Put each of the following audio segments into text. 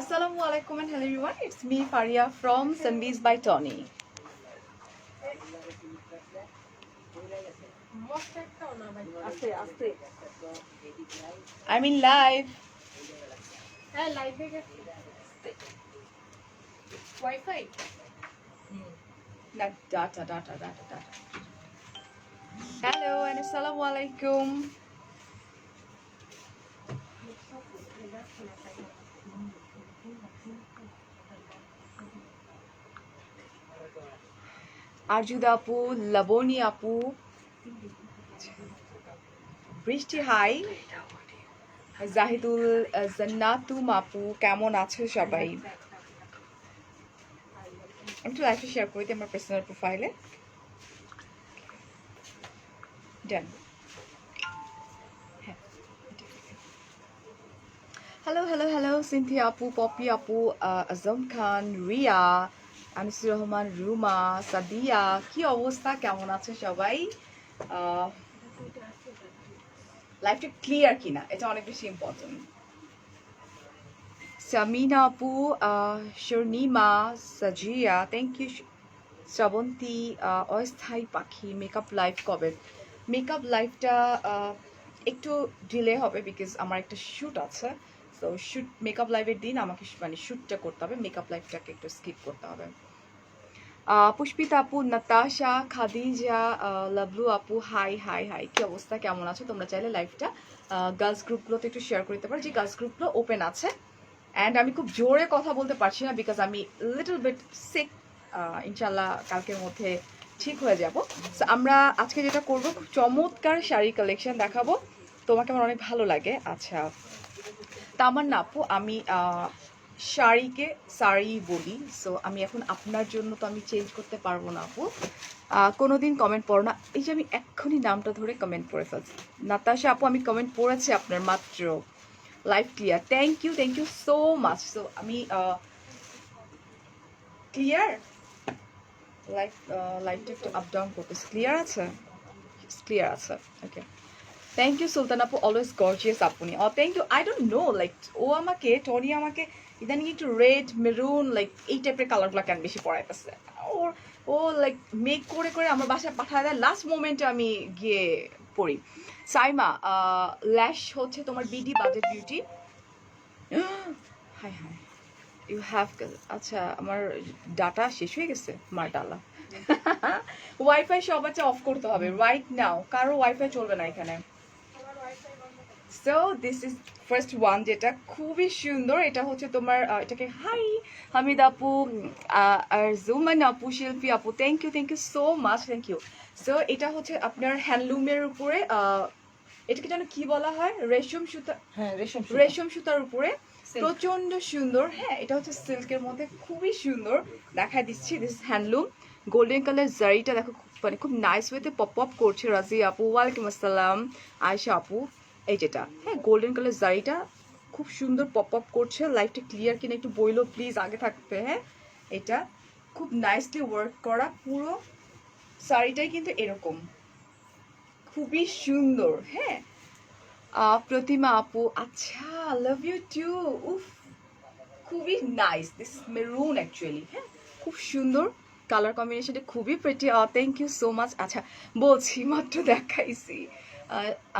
Assalamu alaikum and hello everyone. It's me Faria from Sunbees by Tony. I'm in live. Wi-Fi. Not data. Hello and assalamu alaikum. Arjud Apu, Laboni Apu, বৃষ্টি high, Zahidul জান্নাতুম আপু কেমন আছো সবাই? আমি একটু লাইভে share করে দিই আমার পার্সোনাল প্রোফাইলে। ডান। হ্যালো সিনথিয়া আপু, পপি আপু, আজম খান, রিয়া, আনিসুর রহমান, রুমা, সাদিয়া, কি অবস্থা, কেমন আছে সবাই? লাইফটা ক্লিয়ার কিনা এটা অনেক বেশি ইম্পর্টেন্ট। সামিনা আপু, শর্ণিমা, সাজিয়া, থ্যাংক ইউ। শ্রাবন্তী, অস্থায়ী পাখি, মেকআপ লাইভ কবে? মেকআপ লাইভটা একটু ডিলে হবে বিকজ আমার একটা শ্যুট আছে। তো শ্যুট মেকআপ লাইভের দিন আমাকে মানে শ্যুটটা করতে হবে, মেকআপ লাইভটাকে একটু স্কিপ করতে হবে। পুষ্পিতা আপু, নাতাশা, খাদিজা, লাভলু আপু, হাই কি অবস্থা, কেমন আছো? তোমরা চাইলে লাইভটা গার্লস গ্রুপগুলোতে একটু শেয়ার করে দিতে পারো, যে গার্লস গ্রুপগুলো ওপেন আছে। অ্যান্ড আমি খুব জোরে কথা বলতে পারছি না বিকজ আমি লিটল বিট সিক। ইনশাল্লাহ কালকের মধ্যে ঠিক হয়ে যাব। সো আমরা আজকে যেটা করবো, খুব চমৎকার শাড়ি কালেকশন দেখাবো, তোমাকে আমার অনেক ভালো লাগে। আচ্ছা তামান্না আপু, আমি শাড়িকে শাড়ি বলি, সো আমি এখন আপনার জন্য তো আমি চেঞ্জ করতে পারবো না আপু। কোনোদিন কমেন্ট পড়ো না, এই যে আমি এক্ষুনি নামটা ধরে কমেন্ট পড়ে ফেলছি। নাতাশা আপু, আমি কমেন্ট পড়েছি আপনার মাত্র। Live clear, thank you so much. So আমি ক্লিয়ার লাইভটা একটু আপ ডাউন করতেছি। ক্লিয়ার আছে? ক্লিয়ার আছে, ওকে। থ্যাংক ইউ সুলতান আপু, অলওয়েজ গর্জিয়াস আপনি। Thank you. I don't know like Tony আমাকে ইদানিং একটু রেড, মেরুন, লাইক এই টাইপের কালারগুলো কেন বেশি পড়াইতেছে। ও লাইক মেক করে আমার বাসায় পাঠায় দেয়, লাস্ট মোমেন্টে আমি গিয়ে পড়ি। সাইমা, ল্যাশ হচ্ছে তোমার BD budget beauty. Hi you have. আচ্ছা আমার ডাটা শেষ হয়ে গেছে, মার ডালা। ওয়াইফাই সব আছে অফ করতে হবে রাইট নাও, কারো ওয়াইফাই চলবে না এখানে। So this is first one, যেটা খুবই সুন্দর। এটা হচ্ছে তোমার এটাকে হাই হামিদ আপু, আর জুমান আপু, শিল্পী আপু, thank you so much, thank you. So এটা হচ্ছে আপনার হ্যান্ডলুমের উপরে, এটাকে যেন কি বলা হয়, রেশম সুতা। হ্যাঁ, রেশম সুতার উপরে, প্রচন্ড সুন্দর। হ্যাঁ, এটা হচ্ছে সিল্কের মধ্যে, খুবই সুন্দর। দেখা দিচ্ছি, দিস হ্যান্ডলুম, গোল্ডেন কালার জারিটা দেখো, মানে খুব নাইস ওয়েতে পপ আপ করছে। রাজি আপু, ওয়ালাইকুম আসসালাম। আয়শা আপু, এই যেটা, হ্যাঁ গোল্ডেন কালার জারিটা খুব সুন্দর পপ আপ করছে। লাইটটা ক্লিয়ার কিনা একটু বইলো প্লিজ, আগে থাকতে। হ্যাঁ, এটা খুব নাইসলি ওয়ার্ক করা, পুরো শাড়িটাই কিন্তু এরকম খুবই সুন্দর। হ্যাঁ, প্রতিমা আপু, আচ্ছা লাভ ইউ টু। উফ, খুবই নাইস, দিস মেরুন অ্যাকচুয়ালি। হ্যাঁ, খুব সুন্দর কালার কম্বিনেশনটা, খুবই pretty. Thank you so much. আচ্ছা বলছি, মাত্র দেখাইছি,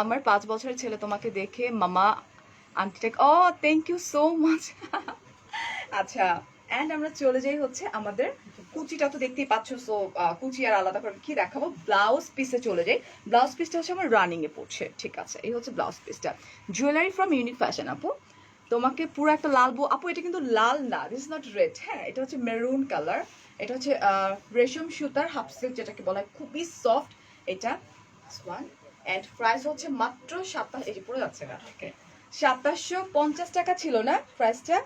আমার 5 বছরের ছেলে তোমাকে দেখে মামা আন্টিটাকে, থ্যাংক ইউ সো মাচ। আচ্ছা, অ্যান্ড আমরা চলে যাই হচ্ছে আমাদের কুচিটা তো দেখতেই পাচ্ছ। সো কুচি আর আলাদা করে কি দেখাবো, ব্লাউজ পিসে চলে যাই। ব্লাউজ পিসটা হচ্ছে আমার রানিং এ পড়ছে, ঠিক আছে। এই হচ্ছে ব্লাউজ পিসটা, জুয়েলারি ফ্রম ইউনিক ফ্যাশন আপু। তোমাকে পুরো একটা লাল আপু, এটা কিন্তু লাল না, দিস ইজ নট রেড। হ্যাঁ, এটা হচ্ছে মেরুন কালার। এটা হচ্ছে রেশম সুতার হাফ সিল্ক, যেটাকে বলা হয়, খুবই সফট এটা। ওয়ান অ্যান্ড প্রাইস হচ্ছে মাত্র 27, এই যে পড়ে যাচ্ছে না, 2750 টাকা ছিল না প্রাইসটা?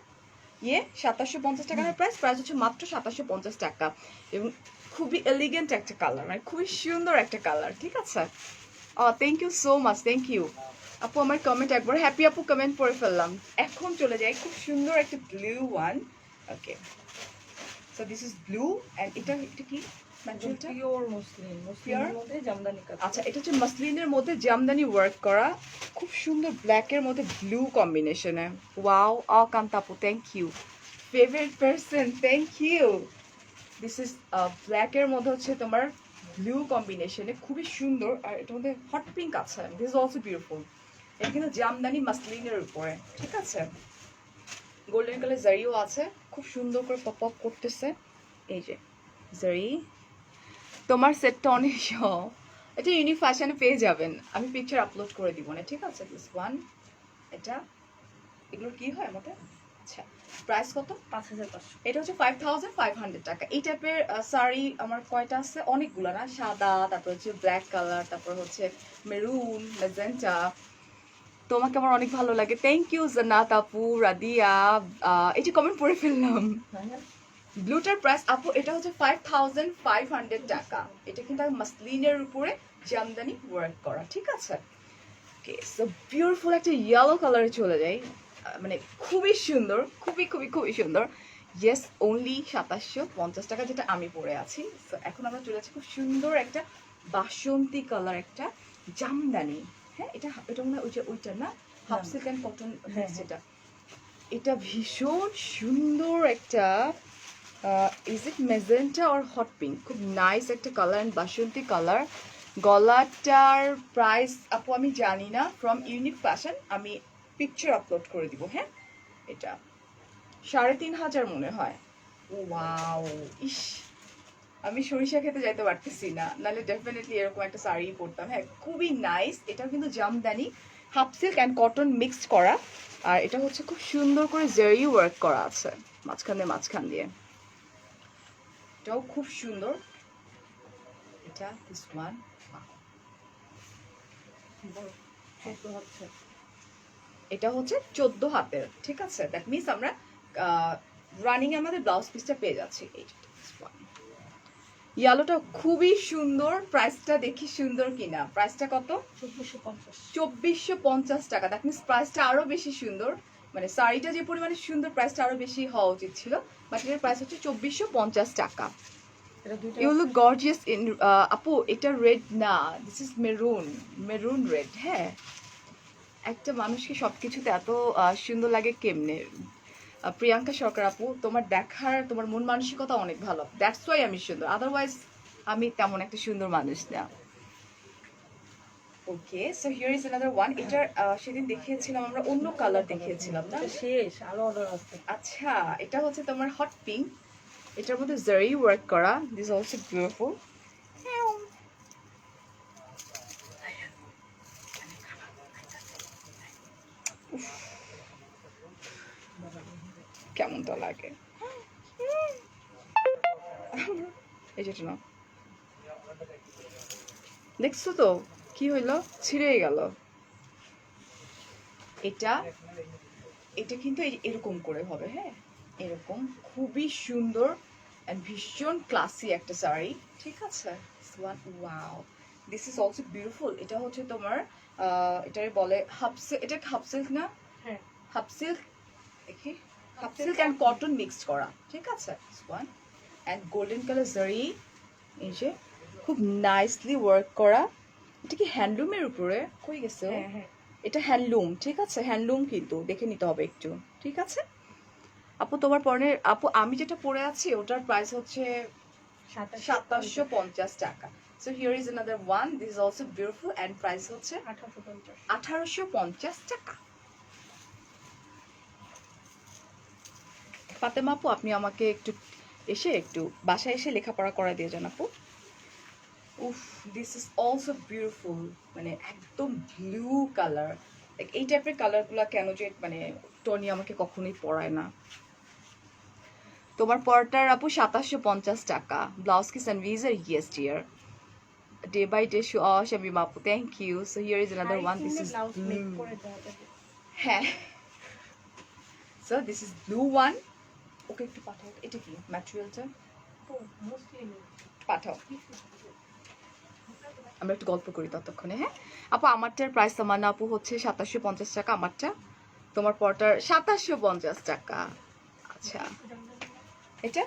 2750 টাকার প্রাইস হচ্ছে মাত্র 2750 টাকা। এবং খুবই এলিগেন্ট একটা কালার, মানে খুবই সুন্দর একটা কালার, ঠিক আছে। Thank you so much, thank you আপু। আমার কমেন্ট একবার, হ্যাপি আপু কমেন্ট পড়ে ফেললাম। এখন চলে যাই, খুব সুন্দর একটা blue one. Okay, so this is blue and এটা কি ম্যাটেরিয়ালটা পিওর মসলিন, মসলিনের মধ্যে জামদানি কাজ। আচ্ছা, এটা হচ্ছে মসলিনের মধ্যে জামদানি ওয়ার্ক করা, খুব সুন্দর ব্ল্যাকের মধ্যে ব্লু কম্বিনেশনে। ওয়াও, কান্তাপু, thank you, favourite person, thank you. This is ব্ল্যাকের মধ্যে হচ্ছে তোমার ব্লু কম্বিনেশনে, খুবই সুন্দর। আর এটার মধ্যে হট পিঙ্ক আছে, দিস ইজ অলসো বিউটিফুল। এটা কিন্তু জামদানি মাসলিনের উপরে, ঠিক আছে। গোল্ডেন কালার জারিও আছে, খুব সুন্দর করে পপ আপ করতেছে। এই যে জারি, তোমার সেটটা অনেক এটা ইউনিক ফ্যাশনে পেয়ে যাবেন, আমি পিকচার আপলোড করে দিব না, ঠিক আছে। দিস ওয়ান, এটা এগুলো কি হয় আমাদের। আচ্ছা, প্রাইস কত? 5500। এটা হচ্ছে 5500 টাকা। এই টাইপের শাড়ি আমার কয়টা আছে, অনেকগুলো না, সাদা, তারপর হচ্ছে ব্ল্যাক কালার, তারপর হচ্ছে মেরুন, ম্যাজেন্টা। তোমাকে আমার অনেক ভালো লাগে, থ্যাংক ইউ জান্নাত আপু, রাদিয়া। এই যে কমেন্ট পড়ে ফেললাম। ব্লুটার প্রাইস আপু, এটা হচ্ছে 5500 টাকা। এটা কিন্তু মাসলিনের উপরে জামদানি ওয়ার্ক করা, ঠিক আছে। ওকে, সো বিউটিফুল একটা ইয়েলো কালারে চলে যাই, মানে খুবই সুন্দর, খুবই খুবই খুবই সুন্দর। ইয়েস, অনলি 2750 টাকা, যেটা আমি পরে আছি। সো এখন আমরা চলে যাচ্ছি খুব সুন্দর একটা বাসন্তী কালার একটা জামদানি। হ্যাঁ, এটা এটা মনে হয় ওইটা না, হাফ সিল্ক অ্যান্ড কটন, যেটা এটা ভীষণ সুন্দর একটা, is it magenta or hot pink, খুব নাইস একটা কালার অ্যান্ড বাসন্তী কালার। গলাটার প্রাইস আপু আমি জানি না, ফ্রম ইউনিক ফ্যাশন আমি পিকচার আপলোড করে দিব। হ্যাঁ, এটা 3500 মনে হয়। ওয়াও, ইস, আমি সরিষা খেতে যাইতে পারতেছি না, নাহলে ডেফিনেটলি এরকম একটা শাড়ি পরতাম। হ্যাঁ, খুবই নাইস। এটা কিন্তু Jamdani, half silk and cotton mixed করা, আর এটা হচ্ছে খুব সুন্দর করে জারি ওয়ার্ক করা আছে মাঝখান দিয়ে। এটাও খুব সুন্দর। এটা দিস ওয়ান, এটা হচ্ছে 14 হাতের, ঠিক আছে। দ্যাট মিনস আমরা রানিং এ আমাদের ব্লাউজ পিসটা পেয়ে যাচ্ছি। এই ইয়ালোটা খুবই সুন্দর, প্রাইসটা দেখি সুন্দর কিনা। প্রাইসটা কত? 2450 টাকা। দ্যাট মিনস প্রাইসটা আরো বেশি সুন্দর, মানে শাড়িটা যে পরিমাণে সুন্দর, প্রাইসটা আরো বেশি হওয়া উচিত ছিল, বাট এটার প্রাইস হচ্ছে 2450 টাকা। ইউ লুক গর্জিয়াস ইন, আপু এটা রেড না, দিস ইজ মেরুন রেড। হ্যাঁ, একটা মানুষকে সবকিছুতে এত সুন্দর লাগে কেমনে? প্রিয়াঙ্কা সরকার আপু, তোমার মন মানসিকতা অনেক ভালো, দ্যাটস ওয়াই আমি সুন্দর, আদারওয়াইজ আমি তেমন একটা সুন্দর মানুষ না। Okay, so here is another one. এটার সেদিন দেখিয়েছিলাম আমরা, অন্য কালার দেখিয়েছিলাম না, শেষ আলো অর্ডার আছে। আচ্ছা, এটা হচ্ছে তোমার হট পিঙ্ক, এটার মধ্যে জারি ওয়ার্ক করা, দিস অলসো বিউটিফুল। কেমন তো লাগে, এই যেটা না, দেখছো তো কি হইলো, ছিঁড়ে গেল। এটা এটা কিন্তু এরকম করে হবে। হ্যাঁ, এরকম খুবই সুন্দর এন্ড ভীষণ ক্লাসি একটা শাড়ি, ঠিক আছে। Wow, this is also beautiful. এটা হচ্ছে তোমার এটারে বলে হাফ সিল্ক, এটা হাফ সিল্ক না? হ্যাঁ, হাফ সিল্ক, দেখি, half silk and cotton mixed করা, ঠিক আছে। ওয়ান অ্যান্ড গোল্ডেন কালার জারি, এই যে খুব নাইসলি ওয়ার্ক করা। এটা কি হ্যান্ডলুমের উপরে কই গেছে? হ্যাঁ, এটা হ্যান্ডলুম, ঠিক আছে, হ্যান্ডলুম কিন্তু দেখে নিতে হবে একটু, ঠিক আছে। আপু তোমার পরনের, আপু আমি যেটা পরে আছি ওটার প্রাইস হচ্ছে 2750 টাকা। So here is another one, this is also beautiful and price হচ্ছে 1850 টাকা। ফাতেমা আপু, আপনি আমাকে একটু বাসায় এসে লেখাপড়া করা দিয়ে যান আপু। উফ, দিস ইজ অলসো বিউটিফুল, মানে একদম ব্লু কালার। এই টাইপের কালারগুলো কেন যে, মানে টনি আমাকে কখনোই পরায় না। তোমার পরটার আপু 2750 টাকা। ব্লাউজ কি সানভিজার? Yes dear. Day by day show Shamima আপু, thank you. So here is another one, this is হ্যাঁ, so this is blue one. Okay একটু পাঠাও, এটা কি ম্যাটেরিয়ালটা পাঠাও, আমরা একটু গল্প করি ততক্ষণে। হ্যাঁ আপু, আমারটার প্রাইস আমার না আপু হচ্ছে 2750 টাকা আমারটা, তোমার পরটার 2750 টাকা। আচ্ছা, এটা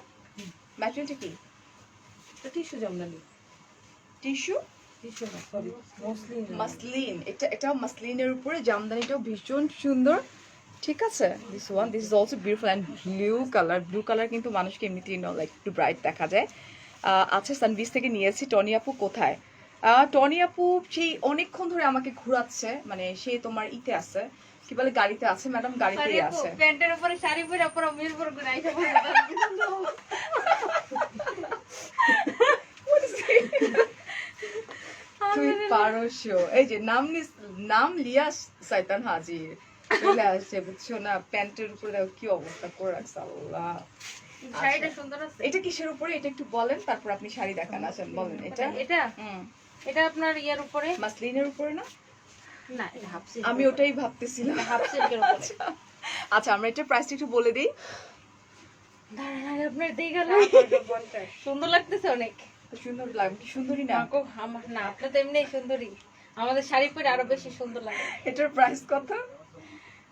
ম্যাটেরিয়ালটা কি? এটা টিস্যু জামদানি। টিস্যু টিস্যু না, সরি, মসলিন। মাসলিন, এটাও মাসলিনের উপরে জামদানিটাও ভীষণ সুন্দর। ঠিক আছে, this is also beautiful and blue colour কিন্তু মানুষকে এমনিতেই লাইক একটু ব্রাইট দেখা যায়। আচ্ছা, সানবিস থেকে নিয়েছি। টনি আপু কোথায়? টনি আপু সেই অনেকক্ষণ ধরে আমাকে ঘোরাচ্ছে, মানে সে তোমার ইতে আছে, কি বলে, গাড়িতে আছে। ম্যাডাম গাড়িতেই আছে। প্যান্টের উপরে শাড়ি পরে পুরো মিরপুর করে আইসা তুই পারস্য, এই যে নাম লিয়া শয়তান হাজির চলে আসছে, বুঝছো না? প্যান্টের উপরে দেখো কি অবস্থা করে রাখছে আল্লাহ। শাড়িটা সুন্দর আছে। এটা কিসের উপরে? এটা একটু বলেন, তারপর আপনি শাড়ি দেখান। আসেন বলেন। এটা এটা এটা আপনার ইয়ার উপরে মাসলিনের উপরে না? না, এটা হাফ সিল্ক। আমি ওটাই ভাবতেছিলাম। হাফ সিল্কের উপরে। আচ্ছা, আমরা এটার প্রাইসটা একটু বলে দিই। দাঁড়ান, আপনার দিয়ে গেল। সুন্দর লাগতেছে অনেক। সুন্দর লাগে কি? সুন্দরী না? আমার না, আপনি তো এমনি সুন্দরী, আমাদের শাড়ি পরে আরো বেশি সুন্দর লাগে। এটার প্রাইস কত?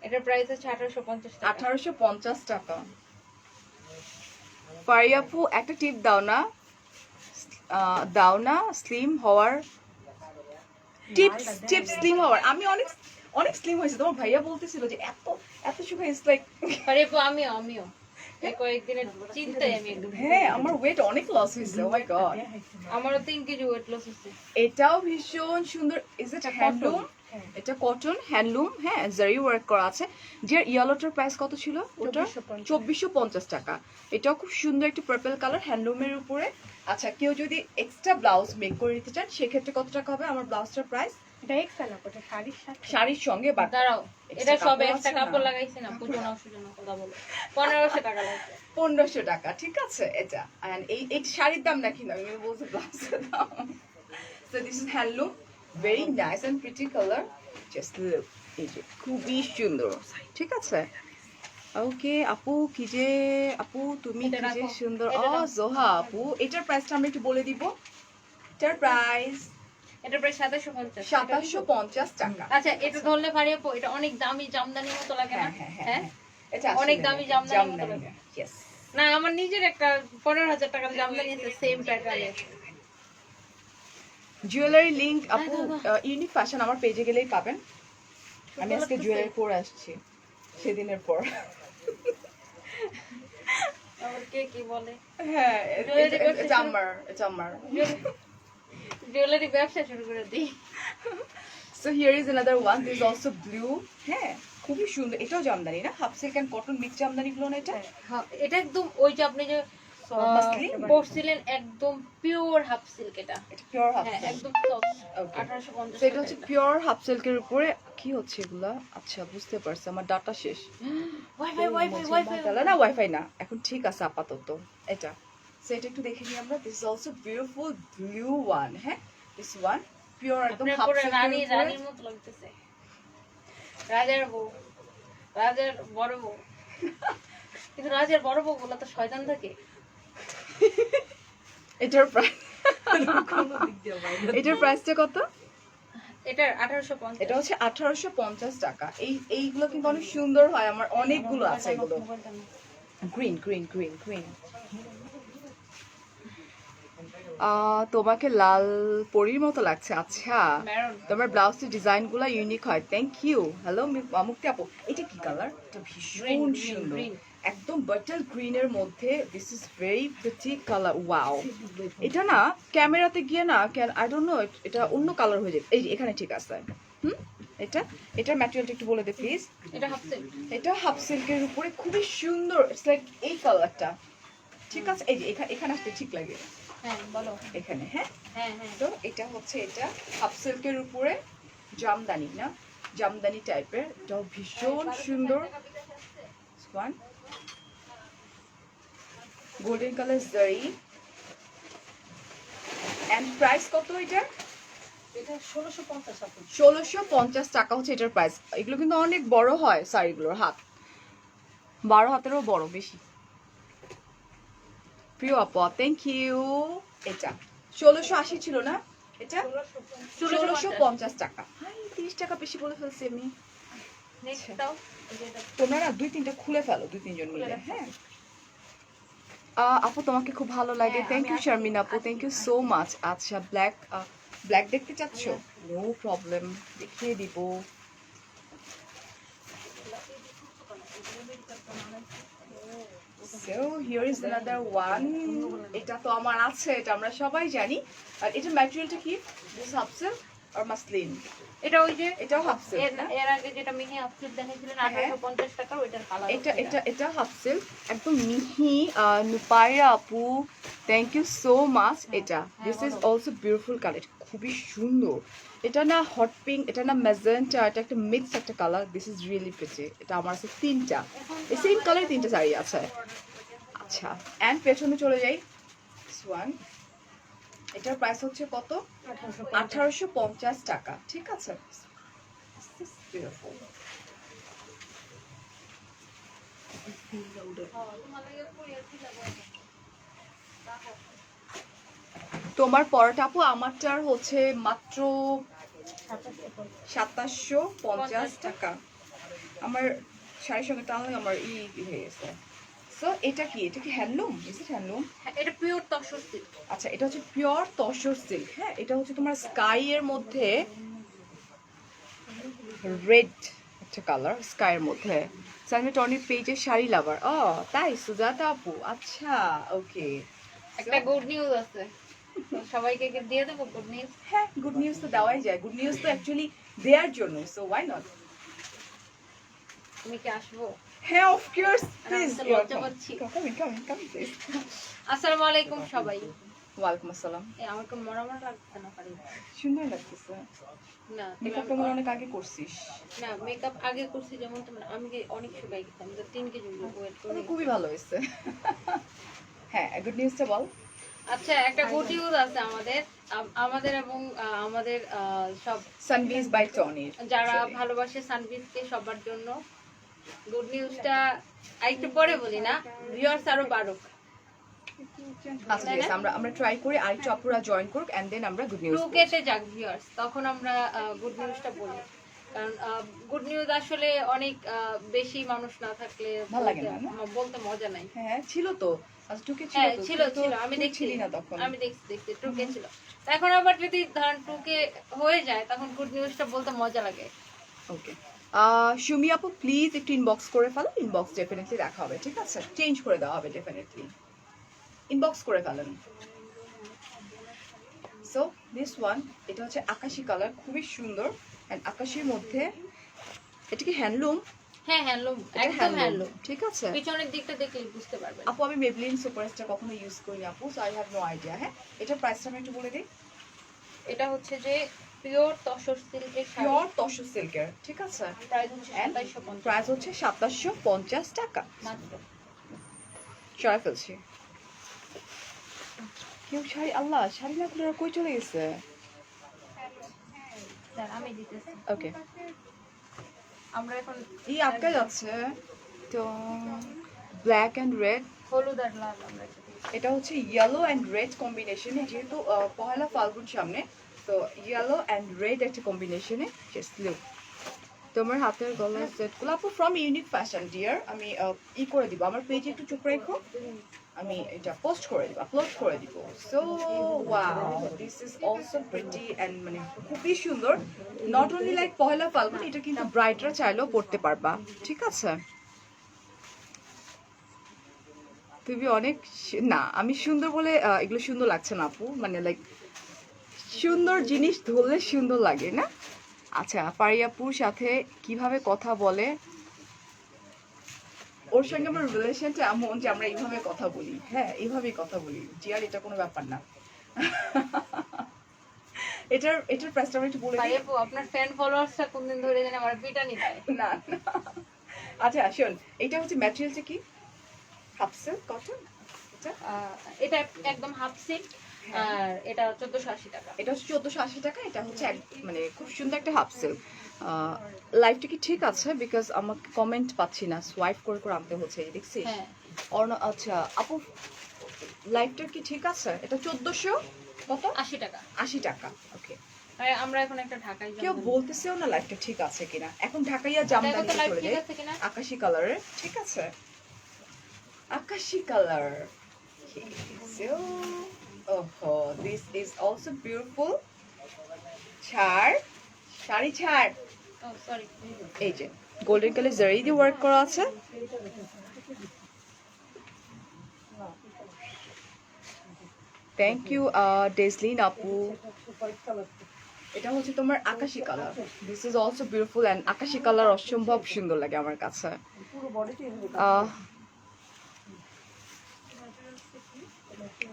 এটার প্রাইস হচ্ছে 1850 টাকা। 1850 টাকা। ফারিয়াপু একটা টিপ দাও না স্লিম হওয়ার টিপ স্লিম হওয়ার। আমি অনেক অনেক স্লিম হয়েছে। তোমার ভাইয়া বলতেছিল যে এত এত শুকায়, ইটস লাইক। আরে আমিও এই কয়েকদিনের চিন্তায় আমি একদম। হ্যাঁ, আমার ওয়েট অনেক লস হয়েছে। ও মাই গড, আমারও 3 কেজি ওয়েট লস হচ্ছে। এটাও ভীষণ সুন্দর। Is it handloom? এটা কটন হ্যান্ডলুম, হ্যাঁ, জারি ওয়ার্ক করা আছে। যে ইয়েলোটার প্রাইস কত ছিল? ওটা 2450 টাকা। এটাও খুব সুন্দর একটা পার্পল কালার হ্যান্ডলুমের উপরে। আচ্ছা, কেউ যদি এক্সট্রা ব্লাউজ মেক করে নিতে চান সেক্ষেত্রে কত টাকা হবে? আমার ব্লাউজটার প্রাইস এটা এক্সেল না, ওটা শাড়ির সাথে। শাড়ির সঙ্গে বাট দাঁড়াও, এটা extra সব কাপড় একটা আছে না? কাপড় লাগাইছি না, পুজোনা সুজনা কথা বলো। 1500 টাকা লাগবে। 1500 টাকা, ঠিক আছে। এটা and এই শাড়ির দাম নাকি না, আমি বলছি ব্লাউজের দাম। So this is handloom, very nice and pretty colour. Just look, এই যে খুবই সুন্দর। ঠিক আছে, ওকে আপু, আপু তুমি এটা কি যে রাখো, সুন্দর। এটা রাখো। জোহা আপু, এটার প্রাইসটা আমরা একটু বলে দিব। এটার প্রাইস এটা প্রায় 2750। 2750 টাকা। আচ্ছা, এটা ধরলে পারি আপু, এটা অনেক দামি জামদানির মতো লাগে না? হ্যাঁ, এটা অনেক দামি জামদানির মতো লাগে। ইয়েস। না, আমার নিজের একটা 15000 টাকার জামদানি আছে সেম প্যাটার্নের। জুয়েলারি লিংক আপু ইউনিক ফ্যাশন আমার পেজে গেলেই পাবেন। আমি আজকে জুয়েলারি পরে আসছি সেদিনের পর। আবার কে কি বলে? হ্যাঁ, Jewelry ব্যবসা এটা আমার। জুয়েলারি ব্যবসা শুরু করে দিই। So here is another one. This is also blue. হ্যাঁ, খুবই সুন্দর। এটাও জামদানি না? Half silk and cotton mix jamdani গুলো না এটা? হ্যাঁ, এটা একদম ওই যে আপনি যে মাসলিন? পরছিলেন, একদম পিওর হাফ সিল্ক। এটা এটা পিওর হাফ হ্যাঁ, সিল্ক। একদম সফট। Okay. 1850 So এটা হচ্ছে পিওর হাফ সিল্কের উপরে। কি হচ্ছে এগুলা? আচ্ছা, বুঝতে পারছি, আমার ডাটা শেষ। ওয়াইফাই না, ওয়াইফাই না, এখন ঠিক আছে আপাতত। এটা সো এটা একটু দেখে নিই আমরা। This is also beautiful blue one. হ্যাঁ, দিস ওয়ান পিওর একদম আপনার হাফ পুরো সিল্কের রানীর মতো লাগতেছে। রাজার বউ, রাজার বড় বউ। কিন্তু রাজার বড় বউ গুলো তো শয়তান থাকে। এটার প্রাইস কোনো দিক দিয়ে বাইরে। এটার প্রাইসটা কত? এটার 1850। এটা হচ্ছে 1850 টাকা। এইগুলো কিন্তু অনেক সুন্দর হয়। আমার অনেকগুলো আছে এগুলো। গ্রিন। তোমাকে লাল পরীর মতো লাগছে। আচ্ছা, মেরুন। তোমার ব্লাউজের ডিজাইন গুলা ইউনিক হয়। Thank you. হ্যালো মুক্তি আপু, এটা কি কালার? এটা ভীষণ সুন্দর, একদম বাটার গ্রিনের মধ্যে। This is very pretty colour. Wow, এটা না ক্যামেরাতে গিয়ে না, আই ডোন্ট নো, এটা অন্য কালার হয়ে যায়। এই যে এখানে ঠিক আছে। এটার ম্যাটেরিয়ালটা একটু বলে দে প্লিজ। এটা হাফ সিল্ক। এটা হাফ সিল্কের উপরে খুবই সুন্দর। ইটস লাইক এই কালারটা। ঠিক আছে, এই যে এখানে আসতে ঠিক লাগে। হ্যাঁ, বলো। এখানে হ্যাঁ, হ্যাঁ। তো এটা হচ্ছে, এটা হাফ সিল্কের উপরে জামদানি না, জামদানি টাইপের। এটাও ভীষণ সুন্দর। গোল্ডেন কালার জারি। এন্ড প্রাইস কত এটা? এটা 1650 আপু। 1650 টাকা হচ্ছে এটার প্রাইস। এগুলো কিন্তু অনেক বড় হয় শাড়িগুলোর হাত, 12 হাতেরও বড় বেশি। প্রিয় আপা, থ্যাংক ইউ। এটা 1680 ছিল না? এটা 1650 টাকা। হাই, 30 টাকা বেশি বলে ফেলছি আমি। নেক্সট দাও। তোমরা না 2-3টা খুলে ফেলো, 2-3 জন মিলে। হ্যাঁ, আপু তোমাকে খুব ভালো লাগে, হ্যাঁ, থ্যাংক আমি ইউ আসছি, শারমিন আপু, থ্যাংক ইউ সো মাচ। আচ্ছা ব্ল্যাক ব্ল্যাক দেখতে চাচ্ছ? নো প্রবলেম, দেখিয়ে দিব। So here is another one. এটা তো আমার আছে, এটা আমরা সবাই জানি। আর এটা ম্যাটেরিয়ালটা কি? দিস হাফ সিল্ক আর মাসলিন? এটা ওই যে এটাও হাফ সিল্ক এর না? এর আগে যেটা মিহি আপডেট দেখাইছিলেন হ্যাঁ। 1850 টাকা, ওইটার কালার এটা এটা এটা হাফ সিল্ক, একদম মিহি। নুপাইরা আপু, থ্যাংক ইউ সো মাচ। এটা this is also beautiful colour, খুবই সুন্দর। এটা না হট পিঙ্ক, এটা না ম্যাজেন্টা, এটা একটা মিক্স একটা colour. This is really pretty. এটা আমার আছে তিনটা, এই সেম কালার তিনটা শাড়ি আছে। আচ্ছা অ্যান্ড পেছনে চলে যাই। ওয়ান, এটার প্রাইস হচ্ছে কত? 1850 টাকা। ঠিক আছে, বিউটিফুল। তোমার পরোটা আপু আমারটার হচ্ছে মাত্র 2750 টাকা। আমার শাড়ির সঙ্গে তাহলে আমার হয়ে গেছে। সো এটা কি? এটা কি হ্যান্ডলুম? Is it handloom? এটা পিওর তসর সিল্ক। আচ্ছা এটা হচ্ছে পিওর তসর সিল্ক। হ্যাঁ, এটা হচ্ছে তোমার স্কাই এর মধ্যে রেড একটা কালার, স্কাই এর মধ্যে। সানমি টনির পেজে শাড়ি লাভার। ও তাই, সুজাতা আপু, আচ্ছা ওকে। একটা গুড নিউজ আছে, তো সবাইকে কি দিয়ে দেবো গুড নিউজ? হ্যাঁ, গুড নিউজ তো দেওয়াই যায়। গুড নিউজ তো অ্যাকচুয়ালি দেওয়ার জন্য, সো ওয়াই নট? তুমি কি আসবো? হ্যাঁ, অফ কোর্স, প্লিজ। আমি তো লজ্জা পাচ্ছি। Come please. আসসালামু আলাইকুম সবাই। ওয়ালাইকুম আসসালাম। আমাকে মরামরা লাগছে না পারি সুন্দর লাগতেছে। না, মেকআপটা মনে হয় অনেক আগে করছিস। না মেকআপ আগে করছি যেমন তোমার, আমি অনেক শুকাই গেছি, আমি তো 3 কেজি ওয়েট তবে করি। খুবই ভালো হয়েছে। হ্যাঁ, গুড নিউজটা বল। আচ্ছা, একটা গুড নিউজ আছে আমাদের আমাদের এবং আমাদের সব সানবিজ বাই টনির যারা ভালোবাসে সানবিজকে, সবার জন্য গুড নিউজটা একটু পরে বলি না, ভিউয়ার্স আরো বাড়ুক। আচ্ছা yes, আমরা ট্রাই করি আর একটু আপুরা জয়েন করুক এন্ড দেন আমরা গুড নিউজ 2K তে যাক ভিউয়ার্স, তখন আমরা গুড নিউজটা বলি। কারণ গুড নিউজ আসলে অনেক বেশি মানুষ না থাকলে ভালো লাগে না, না? বলতে মজা নাই। হ্যাঁ ছিল তো, আজ টুকে ছিল হ্যাঁ তো, ছিল তুই তো ছিল, আমি তুই দেখছি ছিলি না তখন। আমি দেখছি 2K ছিল। এখন আবার যদি ধরেন 2K হয়ে যায়, তখন গুড নিউজটা বলতে মজা লাগে। ওকে, সুমি আপু প্লিজ একটু ইনবক্স করে ফেলো, ইনবক্স ডেফিনেটলি দেখা হবে, ঠিক আছে? চেঞ্জ করে দেওয়া হবে ডেফিনেটলি, ইনবক্স করে ফেলেন। সো দিস ওয়ান, এটা হচ্ছে আকাশি কালার, খুবই সুন্দর। এন্ড আকাশির মধ্যে, এটা কি হ্যান্ডলুম? হ্যাঁ হ্যান্ডলুম, এটা একদম হ্যান্ডলুম, হ্যান্ডলুম। ঠিক আছে। পিছনের দিকটা দেখলে বুঝতে পারবেন। আপু আমি মেবলিন সুপারস্টার কখনো ইউজ করি না আপু, so I have no idea. হ্যাঁ, এটার প্রাইসটা আমি একটু বলে দিই। এটা হচ্ছে যে পিওর তসর সিল্কের শাড়ি, পিওর তসর সিল্কের, ঠিক আছে। প্রাইস হচ্ছে And 2750 প্রাইস হচ্ছে 2750 টাকা। মাত্র। সরাই ফেলছি। কেউ শাড়ি, আল্লাহ শাড়ি না খুলে কই চলে গেছে? স্যার আমি দিতেছি। ওকে, আমরা এখন এই আটকা যাচ্ছে তো। ব্ল্যাক এন্ড রেড, হলুদ আর লাল আমরা এটা দিয়েছি। এটা হচ্ছে ইয়েলো এন্ড রেড কম্বিনেশনে, যেহেতু পহেলা ফাল্গুন সামনে, তো ইয়েলো এন্ড রেড একটা কম্বিনেশনে স্লিভ। তোমার হাতের গলার সেটগুলো আপু ফ্রম ইউনিক ফ্যাশন ডিয়ার, আমি করে দিব, আমার পেজে একটু চোখ রেখো, আমি এটা পোস্ট করে দিব, আপলোড করে দিব। So wow, this is also pretty and মানে খুবই সুন্দর। Not only like Pahela Falgun, এটা কিন্তু ব্রাইডরা চাইলেও পড়তে পারবা, ঠিক আছে? তুমি অনেক না, আমি সুন্দর বলে এগুলো সুন্দর লাগছে না আপু, মানে লাইক সুন্দর জিনিস ধরলে সুন্দর লাগে না? আচ্ছা, পারিয়াপুর সাথে কিভাবে কথা বলে? ওর সঙ্গে আমার রিলেশনটা এমন যে আমরা এইভাবে কথা বলি। হ্যাঁ, এইভাবেই কথা বলি জিয়ার, এটা কোনো ব্যাপার না। এটার প্রাইসটা আমি একটু বলে ভাই দিই। আপু, আপনার ফ্যান ফলোয়ার্সটা কোনদিন ধরে জানেন আমার পিটানি দেয়। না না। আচ্ছা শোন, এটা হচ্ছে ম্যাটেরিয়ালটা কি? Half silk cotton. এটা একদম হাফ সিল্ক, আর এটা 1480 টাকা। এটা হচ্ছে 1480 টাকা। এটা হচ্ছে মানে খুব সুন্দর একটা হাফ সিল্ক। লাইফটা কি ঠিক আছে? বিকজ আমাকে কমেন্ট পাচ্ছি না, সোয়াইপ করে করে আনতে হচ্ছে, এই দেখছিস? হ্যাঁ আচ্ছা আপু, লাইফটা কি ঠিক আছে? এটা 1400 কত? 80 টাকা। 80 টাকা। ওকে, আর আমরা এখন একটা ঢাকাই কেউ বলতেছেও না লাইফটা ঠিক আছে কিনা। এখন ঢাকাইয়া জামদানি লাইফ চলে ঠিক যায়, আছে কিনা। আকাশি কালারের, ঠিক আছে? আকাশি colour, Okay, so this is also beautiful. Sari ছাড় ও সরি। এই যে গোল্ডেন কালার জারি দিয়ে ওয়ার্ক করা আছে। থ্যাংক ইউ ডেসলিন আপু। এটা হচ্ছে তোমার আকাশি colour. This is also beautiful and আকাশি কালার অসম্ভব সুন্দর লাগে আমার কাছে।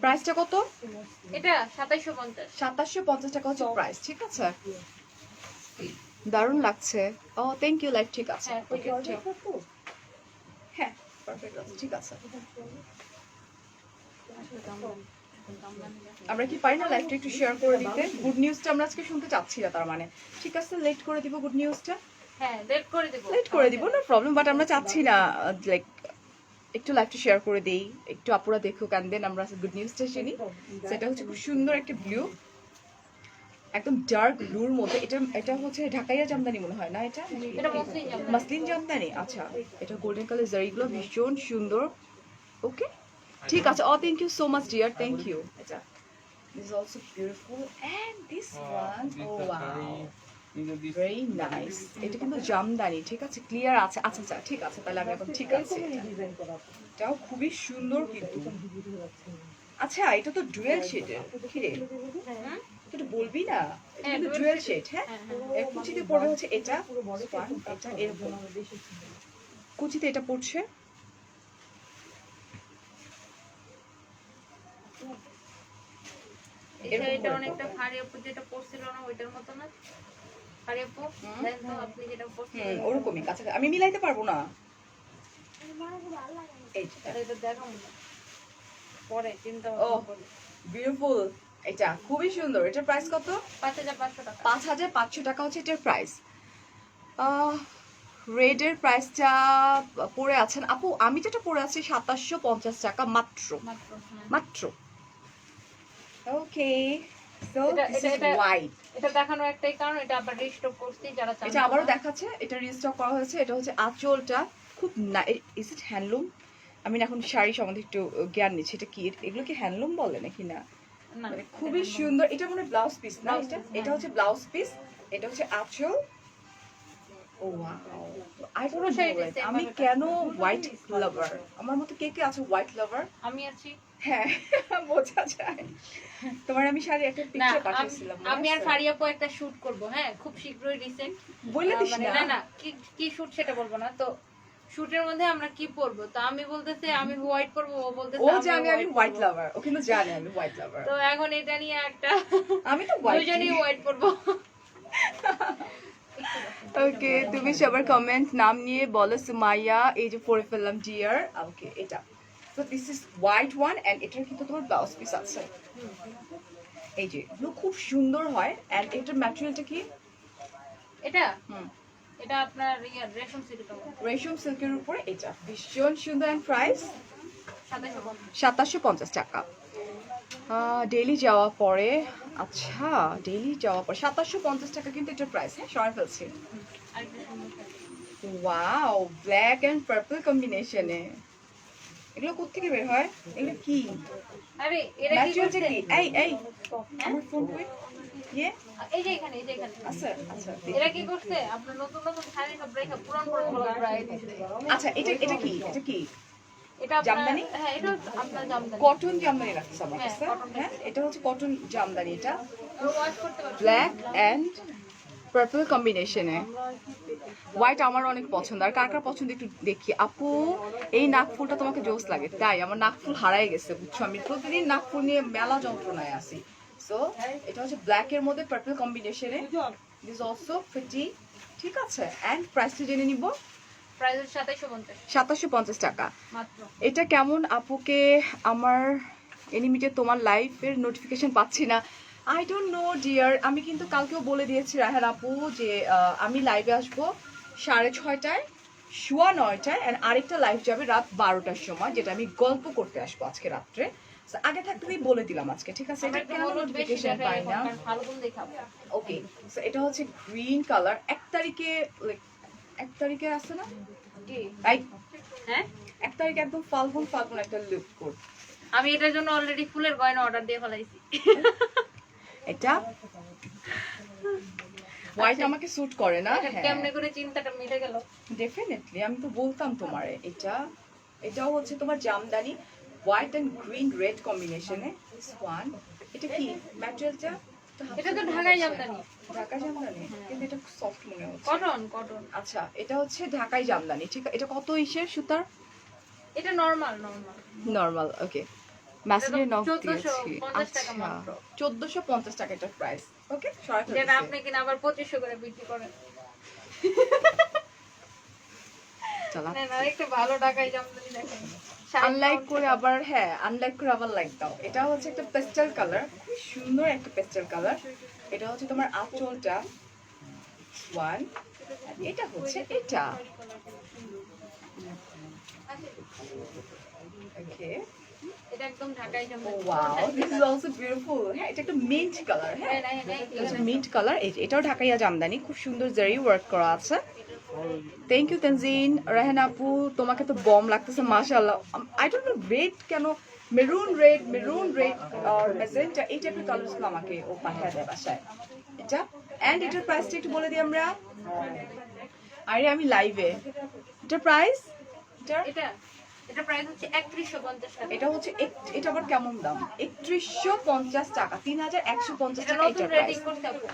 প্রাইসটা কত? এটা 2750। 2750 টাকা হচ্ছে প্রাইস, ঠিক আছে? দারুণ লাগছে। ও থ্যাংক ইউ লাইফ, ঠিক আছে। হ্যাঁ, ওকে ঠিক, হ্যাঁ পারফেক্ট আছে, ঠিক আছে। আমরা কি পারি না লাইভটা একটু শেয়ার করে দিতে? গুড নিউজটা আমরা আজকে শুনতে চাচ্ছি না, তার মানে ঠিক আছে লেট করে দিব গুড নিউজটা। হ্যাঁ লেট করে দেব। লেট করে দিব, নো প্রবলেম, বাট আমরা চাচ্ছি না লাইক একটু লাইভটা শেয়ার করে দেই, একটু আপুরা দেখুক, অ্যান্ড দেন আমরা গুড নিউজটা শুনি। সেটা হচ্ছে খুব সুন্দর একটা ব্লু, একদম ডার্ক ব্লুর মধ্যে। এটা হচ্ছে ঢাকাইয়া জামদানি মনে হয় না? এটা এটা মসলিন জামদানি। মাসলিন জামদানি, আচ্ছা। এটা গোল্ডেন কালার জারিগুলো ভীষণ সুন্দর। ওকে ঠিক আছে। Thank you so much dear, thank you. এটা this is also beautiful and this one, oh wow very nice. এটা কিন্তু জামদানি, ঠিক আছে, ক্লিয়ার আছে। আচ্ছা আচ্ছা ঠিক আছে, তাহলে আমি এখন ঠিক আছে। এটাও খুবই সুন্দর কিন্তু। আচ্ছা এটা তো ডুয়েল শেডের, কি রে হ্যাঁ তুই বলবি না? এটা হ্যাঁ, কিন্তু dual ডুয়েল শেড। হ্যাঁ হ্যাঁ, হ্যাঁ। এর কুচিতে পড়বে হচ্ছে এটা, এটা এরকম কুচিতে এটা পড়ছে। এটা অনেকটা ফাড়ি আপু যেটা পড়ছিল না ওইটার মতো না? ফাড়ি আপু দেন তো আপনি যেটা পড়ছিলেন। ওরকমই কাছে, আমি মিলাইতে পারবো না। এইটা এটা দেখাম না পরে চিন্তা ও বিউটিফুল, এটা খুবই সুন্দর। এটার প্রাইস কত? 5500 টাকা। 5500 টাকা হচ্ছে এটার প্রাইস। রেডের প্রাইসটা পড়ে আছেন আপু, আমি যেটা পড়ে আছি 2750 টাকা মাত্র, মাত্র হ্যাঁ। মাত্র। ওকে সো এটা- দিস ইজ এটা- হোয়াইট। এটা দেখানোর একটাই কারণ এটা আবার রিস্টক করছি যারা চান। এটা আবারও দেখাচ্ছে, এটা রিস্টক করা হয়েছে। এটা হচ্ছে আঁচলটা খুব ইজ ইট হ্যান্ডলুম? আমি না এখন শাড়ি সম্বন্ধে একটু জ্ঞান নিচ্ছি। এটা কি, এগুলো কি হ্যান্ডলুম বলে নাকি না? না মানে খুবই সুন্দর। এটা মনে ব্লাউজ পিস না? Blouse এটা piece, এটা হচ্ছে ব্লাউজ পিস, এটা হচ্ছে আঁচল। ও ওয়াও, আই পুরো ডোন্ট শাড়িটা নো same আমি ভাবে কেন হোয়াইট লাভার। আমার মতো কে কে আছে হোয়াইট লাভার? আমি আছি। হ্যাঁ বোঝা যায়। তোমার আমি শাড়ি একটা না পিকচার পাঠিয়েছিলাম, আমি আর ফাড়ি আপু একটা শুট করব, হ্যাঁ খুব শীঘ্রই রিসেন্ট। বলে দিস মানে না। না না কি কি শুট সেটা বলবো না তো। শুটের মধ্যে আমরা কি পরবো তো আমি বলতেছি আমি হোয়াইট পরবো, ও বলতেছে ও জানে আমি হোয়াইট পরবো। লাভার, ও কিন্তু জানে আমি হোয়াইট লাভার। তো এখন এটা নিয়ে একটা আমি তো হোয়াইট। দুইজনই হোয়াইট পরবো। ওকে তুমি সবার কমেন্ট নাম নিয়ে বলো। সুমাইয়া এই যে পড়ে ফেললাম ডিয়ার। ওকে এটা তো this is white one and এটার কিন্তু তোমার ব্লাউজ পিস আছে। এই যে এগুলো খুব সুন্দর হয়। এন্ড এটার ম্যাটেরিয়ালটা কি? এটা হুম এটা আপনার রেশম সিল্কের মধ্যে রেশম সিল্কের উপরে। এটা ভীষণ সুন্দর। And price 2750। 2750 টাকা। ডেইলি যাওয়া পরে, আচ্ছা ডেইলি যাওয়া পরে 2750 টাকা কিন্তু এটার প্রাইস। হ্যাঁ সরাই ফেলছি। আরেকটা সুন্দর sari. Wow black and purple কম্বিনেশনে। এগুলো কোত্থেকে বের হয়? এগুলো কি আরে এরা কি ম্যাটেরিয়ালটা করছে? কি? এই এই আমার ফোন কই? ইয়ে এই যে এখানে এই যে এখানে আচ্ছা আচ্ছা এরা কি করছে আপনার নতুন নতুন শাড়ি সব রেখে পুরান পুরান গুলো প্রায় দিছে। আচ্ছা এটা এটা কি? এটা কি এটা আপনার জামদানি? হ্যাঁ এটা আপনার জামদানি। কটন জামদানি রাখছে আমার হ্যাঁ, কাছে। cotton হ্যাঁ এটা হচ্ছে কটন জামদানি। এটা ওয়াশ করতে পারবেন। ব্ল্যাক এন্ড পার্পল কম্বিনেশনে। হোয়াইট আমার অনেক পছন্দ। আর কার কার পছন্দ একটু দেখি। আপু এই নাকফুলটা তোমাকে জোস লাগে? তাই আমার নাকফুল হারাই গেছে বুঝছো, আমি প্রতিদিন নাকফুল নিয়ে মেলা যন্ত্রণায় আছি। সো এটা হচ্ছে ব্ল্যাক এর মধ্যে পার্পল কম্বিনেশনে। দিস অলসো প্রিটি, ঠিক আছে। এন্ড প্রাইসটা জেনে নিব। প্রাইস 2750 2750 টাকা মাত্র। এটা কেমন আপুকে? আমার এনিমিটে তোমার লাইফের নোটিফিকেশন পাচ্ছি না। I don't know dear. আমি কিন্তু কালকেও বলে দিয়েছি রাহের আপু যে আমি লাইভে আসবো 6:30টায়, 9:15টায়, অ্যান্ড আরেকটা লাইভ যাবে রাত 12টার সময়, যেটা আমি গল্প করতে আসবো আজকে রাত্রে। So, আগে থাকতেই বলে দিলাম আজকে, ঠিক আছে? আমরা এটা একটু কেন হলুদ বেশি নোটিফিকেশন দেখাই পাই এখন, না? কারণ ভালো করে দেখাবো। ওকে সো এটা হচ্ছে গ্রিন কালার। 1 তারিখে লাইক 1 তারিখে আছে না কি রাইট? হ্যাঁ 1 তারিখে একদম ফাল্গুন ফাল্গুন একটা লুক কোড। আমি এটার জন্য অলরেডি ফুলের গয়না অর্ডার দিয়ে ফেলাইছি। এটা হোয়াইট আমাকে স্যুট করে না। এখন কেমনে করে চিন্তাটা মিলে গেল। ডেফিনেটলি আমি তো বলতাম তোমারে এটাও হচ্ছে তোমার jamdani white and green red কম্বিনেশনে। ওয়ান এটা কি ম্যাটেরিয়ালটা? এটা তো ঢাকাই জামদানি। ঢাকাই জামদানি, কিন্তু এটা সফট মনে হচ্ছে। কটন। আচ্ছা, এটা হচ্ছে ঢাকাই জামদানি, ঠিক আছে। এটা কত ইসের সুতার? এটা নরমাল। নরমাল, ওকে। ম্যাসিনের নক 1450 দিয়েছি। টাকা আচ্ছা, মাত্র। 1450 টাকা এটার প্রাইস। ওকে, সরাসরি যেটা আপনি কিনা আবার 2500 করে বিক্রি করেন। চলা না একটু ভালো ঢাকাই জামদানি দেখেন। আনলাইক করে আবার, হ্যাঁ আনলাইক করে আবার লাইক দাও। এটা হচ্ছে একটা পেস্টেল কালার, খুব সুন্দর একটা পেস্টেল কালার। এটা হচ্ছে তোমার আঁচলটা ওয়ান, এটা হচ্ছে এটা। ওকে, এটা একদম ঢাকাই Jamdani. Wow, this is also beautiful. হ্যাঁ, এটা একটা মিন্ট কালার। হ্যাঁ, হ্যাঁ, মিন্ট কালার। এটাও ঢাকাইয়া জামদানি, খুব সুন্দর জারি ওয়ার্ক করা আছে। Thank you Tanjin. রাহান আপু, তোমাকে তো বম লাগতেছে মাশাআল্লাহ। আই ডোন্ট নো রেড কেন, মেরুন রেড আর ম্যাজেন্টা, এই টাইপের কালারসগুলো আমাকে ও পাঠিয়ে দেয় বাসায়। এটা এন্ড এটার প্রাইসটা একটু বলে দিই আমরা। আরে আমি লাইভে। এটার প্রাইস, এটা প্রাইস হচ্ছে 3150 টাকা। এটা হচ্ছে এটা আবার কেমন দাম? 3150 টাকা, 3150 এটা টাকা নতুন এটার রেটিং প্রাইস। করতে হবে।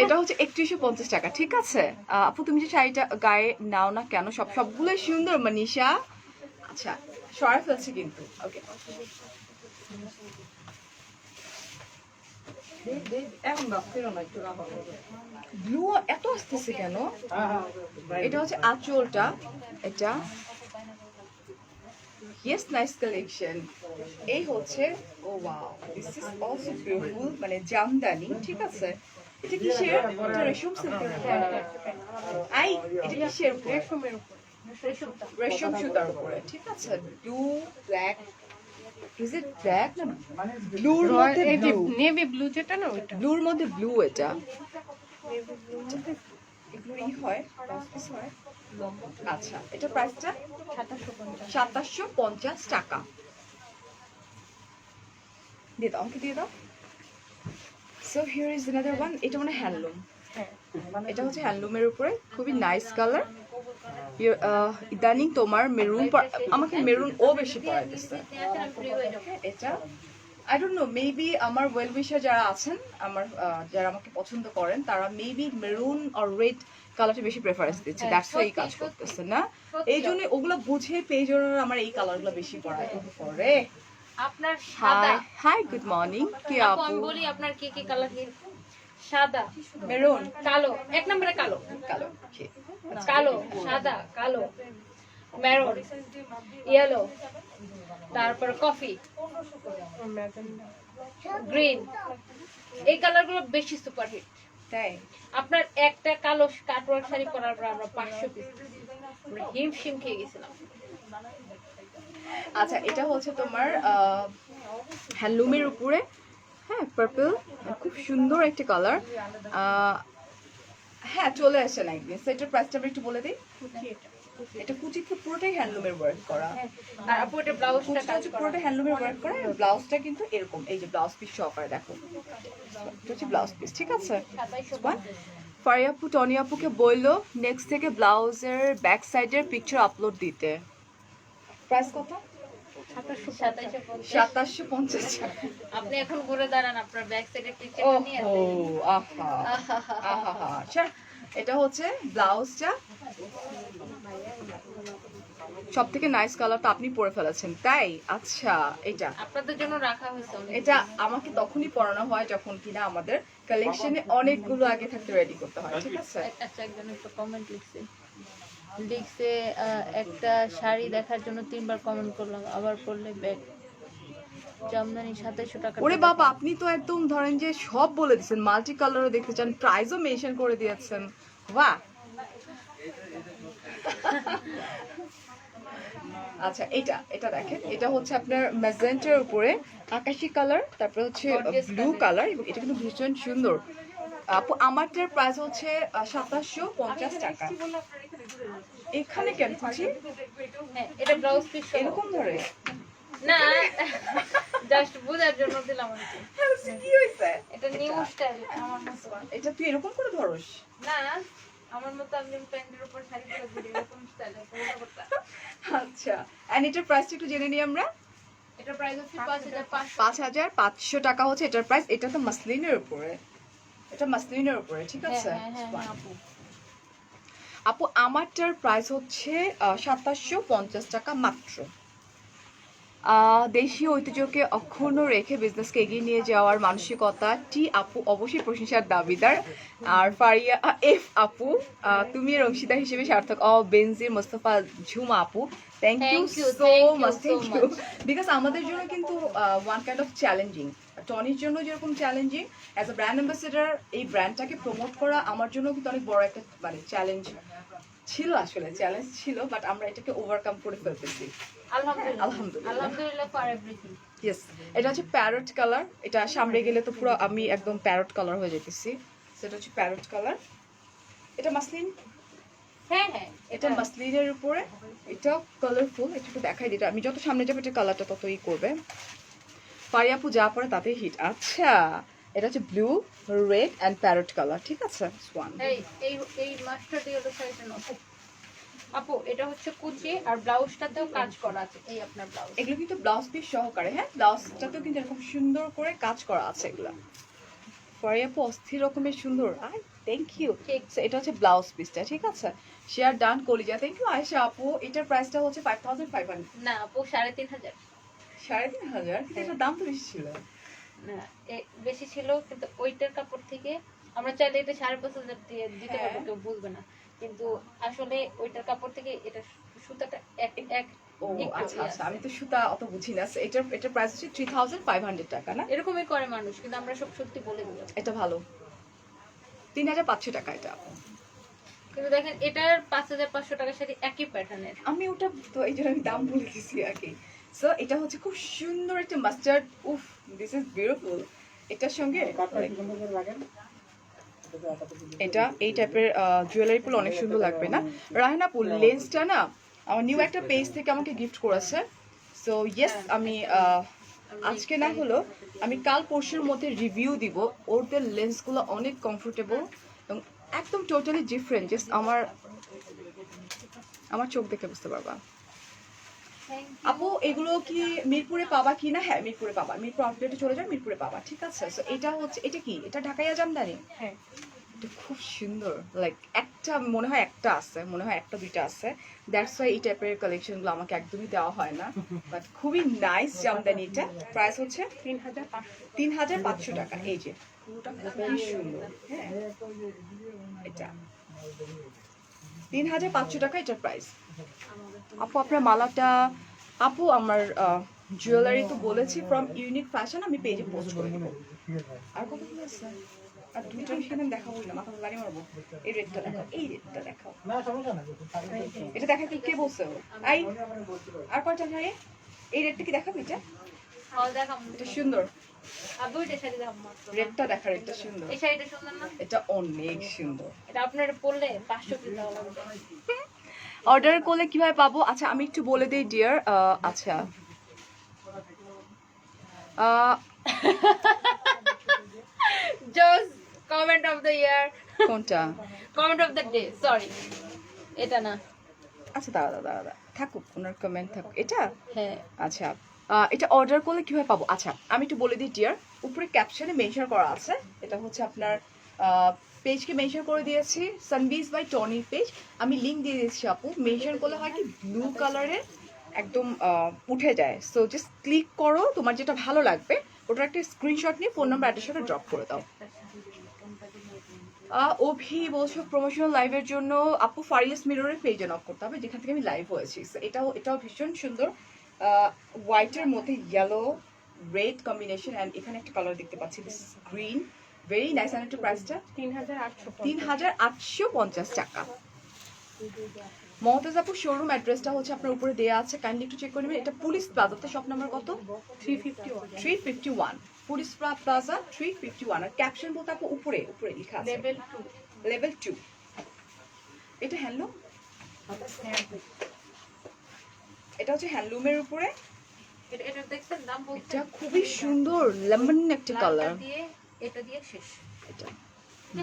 এটা হচ্ছে 3150 টাকা, ঠিক আছে। আপু তুমি যে শাড়িটা গায়ে নাও না কেন, সবগুলোই সুন্দর মানিশা। আচ্ছা, সরাই ফেলছি কিন্তু। ওকে, ব্লু এত আসতেছে কেন? এটা হচ্ছে আঁচলটা, এটা ইয়েস, নাইস কালেকশন। এই হচ্ছে, oh wow, this is also beautiful, মানে জামদানি, ঠিক আছে। এটা কিসের? এটা রেশম সিল্কের উপর। আই, এটা কিসের উপর? রেশম সুতার উপরে, ঠিক আছে। Blue black, is it black না ব্লুর মধ্যে ব্লু? নেভি ব্লু যেটা না ওইটা। ব্লুর মধ্যে ব্লু, এটা এগুলো ই হয়, পিস হয়। আচ্ছা, এটা প্রাইসটা 2750 টাকা। দিয়ে দাও, আমাকে দিয়ে দাও। So here is another one. এটা মানে হ্যান্ডলুম। এটা হচ্ছে হ্যান্ডলুমের উপরে, খুবই নাইস কালার। ইদানিং তোমার মেরুন, আমাকে মেরুন ও বেশি পড়াইতেছে। এটা আই ডোন্ট নো, মেবি আমার ওয়েল উইশার যারা আছেন, আমার যারা আমাকে পছন্দ করেন, তারা মেবি মেরুন আর রেড কালারটা বেশি প্রেফারেন্স দিচ্ছে। দ্যাটস ওয়াই এই কাজ করতেছে না, এই জন্য ওগুলো বুঝে পেজ আমার এই কালারগুলো বেশি পড়ে। আপনার সাদা, হাই গুড মর্নিং। কে আপু আপু? আমি বলি আপনার কি কি কালার? সাদা, মেরুন, কালো, এক নম্বরে কালো, কালো, কালো, সাদা, কালো, মেরুন, ইয়েলো, তারপর কফি, গ্রিন, এই কালারগুলো বেশি সুপারহিট। তাই আপনার একটা কালো কাটওয়ার্ক শাড়ি পরার পর আমরা 500 পিস হিমশিম খেয়ে গেছিলাম। আচ্ছা, এটা হচ্ছে তোমার হ্যান্ডলুমের উপরে, হ্যাঁ পার্পল, খুব সুন্দর একটা কালার। হ্যাঁ, চলে আসে না একদিন। সেটার প্রাইসটা আমরা একটু বলে দিই। এটা কুচিতে পুরোটাই হ্যান্ডলুমের ওয়ার্ক করা। আর আপু এটা ব্লাউজটা কুচিটা হচ্ছে পুরোটা হ্যান্ডলুমের ওয়ার্ক করা। ব্লাউজটা কিন্তু এরকম, এই যে ব্লাউজ পিস সহকারে দেখো, এটা হচ্ছে ব্লাউজ পিস, ঠিক আছে। ফারিয়া আপু টনি আপুকে বললো নেক্সট থেকে ব্লাউজের ব্যাক সাইডের পিকচার আপলোড দিতে। প্রাইস কত? 2750 টাকা। আপনি এখন ঘুরে দাঁড়ান, আপনার ব্যাক সাইডের ও পিকচারটা নিয়ে আহা আহা। আচ্ছা, এটা হচ্ছে ব্লাউজটা, সব থেকে নাইস কালারটা আপনি পরে ফেলেছেন, তাই? আচ্ছা, এটা আপনাদের জন্য রাখা হয়েছে অনেক। এটা আমাকে তখনই পরানো হয় যখন কিনা আমাদের কালেকশনে অনেকগুলো আগে থাকতে রেডি করতে হয়, ঠিক আছে। আচ্ছা, একজন একটা কমেন্ট লিখছে একটা শাড়ি দেখার জন্য 3 বার কমেন্ট করলাম, আবার পড়লে ব্যাগ জামদানি 2700 টাকা। ওরে বাবা, আপনি তো একদম ধরেন যে সব বলে দিয়েছেন, মাল্টি কালারও দেখতে চান, প্রাইসও মেনশন করে দিয়েছেন। বাহ। আচ্ছা, এটা দেখেন, এটা হচ্ছে আপনার ম্যাজেন্টার উপরে আকাশি কালার, তারপরে হচ্ছে ব্লু কালার, এবং এটা কিন্তু ভীষণ সুন্দর। আপু আমারটার প্রাইস হচ্ছে 2750 টাকা। এখানে কেন কুচি হ্যাঁ, এটা ব্লাউজ পিস এরকম ধরে? না জাস্ট বোঝার জন্য দিলাম আর কি। কি হয়েছে এটা নিউ স্টাইল আমার মতো। এটা তুই এরকম করে ধরস? না আমার মতো আমি প্যান্টের উপর শাড়ি পরে ঘুরি এরকম স্টাইল আছে ওটা করতে। আচ্ছা, এন্ড এটার প্রাইসটা একটু জেনে নিই আমরা। এটা প্রাইস হচ্ছে 5500। 5500 টাকা হচ্ছে এটার প্রাইস। এটা তো মাসলিনের উপরে, এটা মাসলিনের উপরে, ঠিক আছে? আপু আপু আমারটার প্রাইস হচ্ছে 2750 টাকা মাত্র। দেশীয় ঐতিহ্যকে অক্ষুণ্ণ রেখে বিজনেসকে এগিয়ে নিয়ে যাওয়ার মানসিকতা টি আপু অবশ্যই প্রশংসার দাবিদার। আর ফারিয়া এফ আপু, তুমি এর অংশীদার হিসেবে সার্থক। বেনজির মোস্তফা ঝুমা আপু, thank you so much, thank you. Because আমাদের জন্য কিন্তু ওয়ান কাইন্ড অফ চ্যালেঞ্জিং, টনির জন্য যেরকম challenging, as a brand ambassador এই ব্র্যান্ডটাকে প্রমোট করা আমার জন্য কিন্তু অনেক বড় একটা মানে চ্যালেঞ্জ ছিল, আসলে চ্যালেঞ্জ ছিল, বাট আমরা এটাকে ওভারকাম করে ফেলতেছি আলহামদুলিল্লাহ আলহামদুলিল্লাহ। আলহামদুলিল্লাহ ফর এভরিথিং। ইয়েস, এটা হচ্ছে প্যারট কালার। এটা সামনে গেলে তো পুরো আমি একদম প্যারট কালার হয়ে যেতেছি। সেটা হচ্ছে প্যারট কালার। এটা মাসলিন, হ্যাঁ হ্যাঁ এটা মাসলিনের উপরে, এটা কালারফুল। একটু দেখাই দিই, আমি যত সামনে যাবে এটা কালারটা ততই করবে। ফারিয়া আপু যা পরে তাতেই হিট। আচ্ছা, এটা হচ্ছে blue, red and parrot colour, ঠিক আছে? সোয়ান। এই এই এই মাস্টার ইয়েলো শাড়িটা নতুন আপু, এটা হচ্ছে কুচি আর ব্লাউজটাতেও কাজ করা আছে। এই আপনার ব্লাউজ, এগুলো কিন্তু ব্লাউজ পিস সহকারে, হ্যাঁ ব্লাউজটাতেও কিন্তু এরকম সুন্দর করে কাজ করা আছে। এগুলো ফারিয়া আপু অস্থির রকমের সুন্দর। I thank you. ঠিক। এটা হচ্ছে ব্লাউজ পিসটা, ঠিক আছে? শেয়ার ডান কলিজা, থ্যাংক ইউ আয়েশা আপু। এটার প্রাইসটা হচ্ছে 5500। না আপু 3500। 3500? কিন্তু এটার দাম তো বেশি ছিল। না বেশি ছিল, কিন্তু ওইটার কাপড় থেকে আমরা চাইলে এটা 5500 দিয়ে দিতে হ্যাঁ। পারবো, কেউ বুঝবে না। কিন্তু আসলে ওইটার কাপড় থেকে এটা সুতাটা এক এক ও একটু আচ্ছা ইয়ে আচ্ছা, আছে। আমি তো সুতা অত বুঝি না। এটার প্রাইস হচ্ছে 3500 টাকা না? এরকমই করে মানুষ, কিন্তু আমরা সব সত্যি বলে দিলাম। এটা ভালো, 3500 টাকা এটা। কিন্তু দেখেন এটার 5500 টাকার সাথে একই প্যাটার্নের। আমি ওটা তো এই জন্য আমি দাম বলে দিছি আগে। সো এটা হচ্ছে খুব সুন্দর একটা মাস্টার্ড। উফ, দিস ইজ বিউটিফুল। এটার সঙ্গে এটা এই টাইপের জুয়েলারি পরলে অনেক সুন্দর লাগবে না? রাহেনা আপু লেন্সটা না আমার নিউ একটা পেজ থেকে আমাকে গিফট করেছে। সো ইয়েস, আমি আজকে না হলো আমি কাল পরশুর মধ্যে রিভিউ দিব। ওদের লেন্সগুলো অনেক কমফোর্টেবল এবং একদম টোটালি ডিফারেন্ট। জাস্ট আমার চোখ দেখে বুঝতে পারবা। আপু এগুলো কি মিরপুরে পাবা কি না? হ্যাঁ মিরপুরে পাবা, মিরপুর আউটলেটে চলে যাও, মিরপুরে পাবা, ঠিক আছে? সো এটা হচ্ছে, এটা কি, এটা ঢাকাইয়া জামদানি? হ্যাঁ এটা খুব সুন্দর। লাইক একটা মনে হয় একটা আছে, মনে হয় একটা দুইটা আছে। দ্যাটস ওয়াই এই টাইপের কালেকশনগুলো আমাকে একদমই দেওয়া হয় না। বাট খুবই নাইস জামদানি। এটা প্রাইস হচ্ছে 3500 টাকা। এই যে খুবই সুন্দর, হ্যাঁ এটা 3500 টাকা এটার প্রাইস। আপু আপনার মালাটা, আপু আমার জুয়েলারি তো বলেছি ফ্রম ইউনিক ফ্যাশন, আমি পেজে পোস্ট করে দেবো। আর কতগুলো আছে? আর দুইটা এখানে দেখাবো না, মাথা বাড়ি মারবো। এই রেটটা দেখাও, এই রেটটা দেখাও। এটা দেখা কে বলছে? আই আর কয়টা নাই? এই রেটটা কি দেখাবো? এটা এটা সুন্দর। আর দুইটা শাড়ি দাম মাত্র। রেটটা দেখা, রেটটা সুন্দর। এই শাড়িটা সুন্দর না? এটা অনেক সুন্দর। এটা আপনার পরলে 500 দিতে লাগবে। অর্ডার করলে কিভাবে পাবো? আচ্ছা আমি একটু বলে দিই ডিয়ার। আচ্ছা just comment of the year, কোনটা? Comment of the day, sorry এটা না। আচ্ছা দাঁড়া দাঁড়া দাঁড়া, থাকুক ওনার কমেন্ট থাকুক। এটা হ্যাঁ আচ্ছা, এটা অর্ডার করলে কিভাবে পাবো? আচ্ছা আমি একটু বলে দিই ডিয়ার, উপরে ক্যাপশনে মেনশন করা আছে। এটা হচ্ছে আপনার পেজকে মেনশন করে দিয়েছি, সানবিজ বাই টনির পেজ। আমি লিঙ্ক দিয়ে দিয়েছি আপু। মেনশন করলে হয় কি ব্লু কালারের একদম উঠে যায়। সো জাস্ট ক্লিক করো, তোমার যেটা ভালো লাগবে ওটার একটা স্ক্রিনশট নিয়ে ফোন নাম্বার অ্যাড্রেস সাথে ড্রপ করে দাও। অভি বলছো প্রমোশনাল লাইভের জন্য আপু ফারিয়াস মিররের পেজে নক করতে হবে, যেখান থেকে আমি লাইভ হয়েছি। So, এটাও ভীষণ সুন্দর, হোয়াইটের মধ্যে ইয়েলো রেড কম্বিনেশন, অ্যান্ড এখানে একটা কালার দেখতে পাচ্ছি, this green, very nice. And একটু প্রাইসটা 3850 টাকা। মমতাজ আপু শোরুম অ্যাড্রেসটা হচ্ছে আপনার উপরে দেওয়া আছে, কাইন্ডলি একটু চেক করে নেবেন। এটা পুলিশ প্লাজাতে, শপ নাম্বার কত? 351 পুলিশ প্লাজা 351। আর ক্যাপশন বলতে আপু উপরে উপরে লেখা আছে লেভেল 2। এটা হ্যান্ডলুম, এটা হচ্ছে হ্যান্ডলুমের উপরে। এটা দেখছেন দাম বলতে এটা খুবই সুন্দর লেমন একটা কালার, দিয়ে এটা দিয়ে শেষ। এটা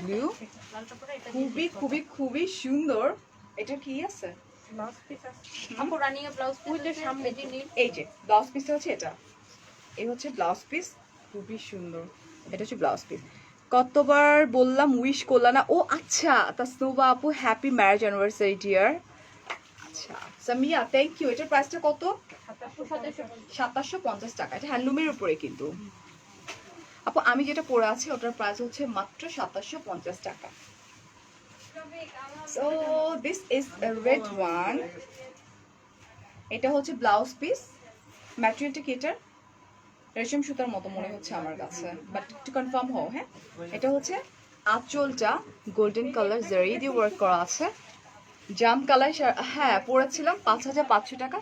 ব্লু, লালটা পরে এটা খুবই খুবই খুবই সুন্দর। এটা কি আছে? ব্লাউজ পিস আছে। আপু রানিং এর ব্লাউজ ওই যে সামনে যে নীল এই যে ব্লাউজ পিস হচ্ছে এটা, এই হচ্ছে ব্লাউজ পিস, খুবই সুন্দর। এটা হচ্ছে ব্লাউজ পিস। কতবার বললাম উইশ করলা না? ও আচ্ছা, তাসনুবা আপু হ্যাপি ম্যারেজ অ্যানিভার্সারি ডিয়ার। আচ্ছা সামিয়া থ্যাংক ইউ। এটার প্রাইসটা কত? 2750 টাকা। এটা হ্যান্ডলুমের উপরে কিন্তু আপু। আমি যেটা পরে আছি ওটার প্রাইস হচ্ছে মাত্র 2750 টাকা। So this is a red one. এটা হচ্ছে ব্লাউজ পিস। ম্যাটেরিয়ালটা কি এটার? রেশম সুতার মতো মনে হচ্ছে আমার কাছে, বাট একটু কনফার্ম হও। হ্যাঁ, এটা হচ্ছে আঁচলটা গোল্ডেন কালার জারি দিয়ে ওয়ার্ক করা আছে। জাম কালার, হ্যাঁ পরেছিলাম 5500 টাকা।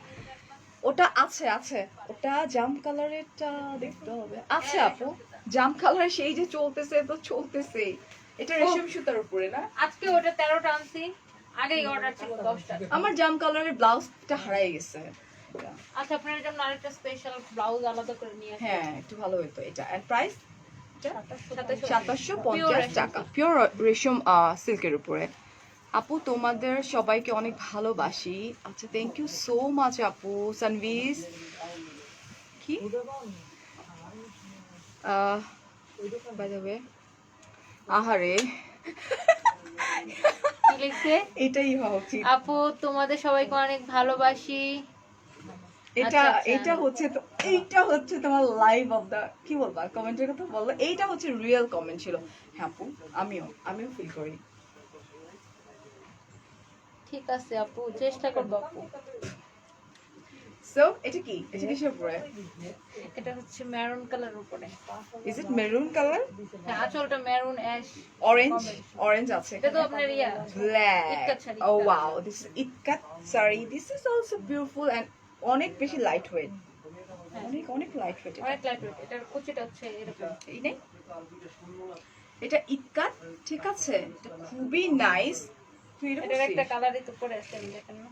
ওটা আছে আছে, ওটা জাম কালারেরটা দেখতে হবে। আচ্ছা আপু, জাম কালার সেই যে চলতেছে তো চলতেছে। এটা রেশম সুতার উপরে না? আজকে ওটা 13টা আনছি, আগেই অর্ডার ছিল 10টা। আমার জাম কালারের ব্লাউজটা হারাই গেছে। আচ্ছা আপনার জন্য আরেকটা স্পেশাল ব্লাউজ আলাদা করে নিয়ে আসি। হ্যাঁ একটু ভালো হতো এটা। এন্ড প্রাইস 2750 2750 টাকা, পিওর রেশম সিল্কের উপরে। আপু তোমাদের সবাইকে অনেক ভালোবাসি। আচ্ছা থ্যাংক ইউ সো মাচ আপু। সানভিজ কি বাই দ্য ওয়ে, আহারে কি লিখছে? এটাই হওয়া উচিত। আপু তোমাদের সবাইকে অনেক ভালোবাসি। এটা আচ্ছা, আচ্ছা। এটা হচ্ছে তো, এইটা হচ্ছে তোমার লাইভ অফ দা, কি বলবা কমেন্টের কথা বললো, এইটা হচ্ছে রিয়েল কমেন্ট ছিল। হ্যাঁ আপু, আমিও ফিল করি। ঠিক আছে আপু, চেষ্টা করবো আপু। সো এটা কি? এটা কিসের উপরে? এটা হচ্ছে মেরুন কালার উপরে। Is it maroon colour? হ্যাঁ আঁচলটা মেরুন অ্যাশ অরেঞ্জ আছে। এটা তো আপনার ইয়া Black. Ikat sari. Oh wow, this is ikat sari. This is also beautiful and অনেক বেশি লাইট ওয়েট। অনেক অনেক লাইট ওয়েট। অনেক লাইট ওয়েট। এটার কুচিটা হচ্ছে এরকম। এই নেই, এটা ইক্কাত, ঠিক আছে? এটা খুবই নাইস। এটার একটা কালারই তো পরে আছে, আমি দেখেন না।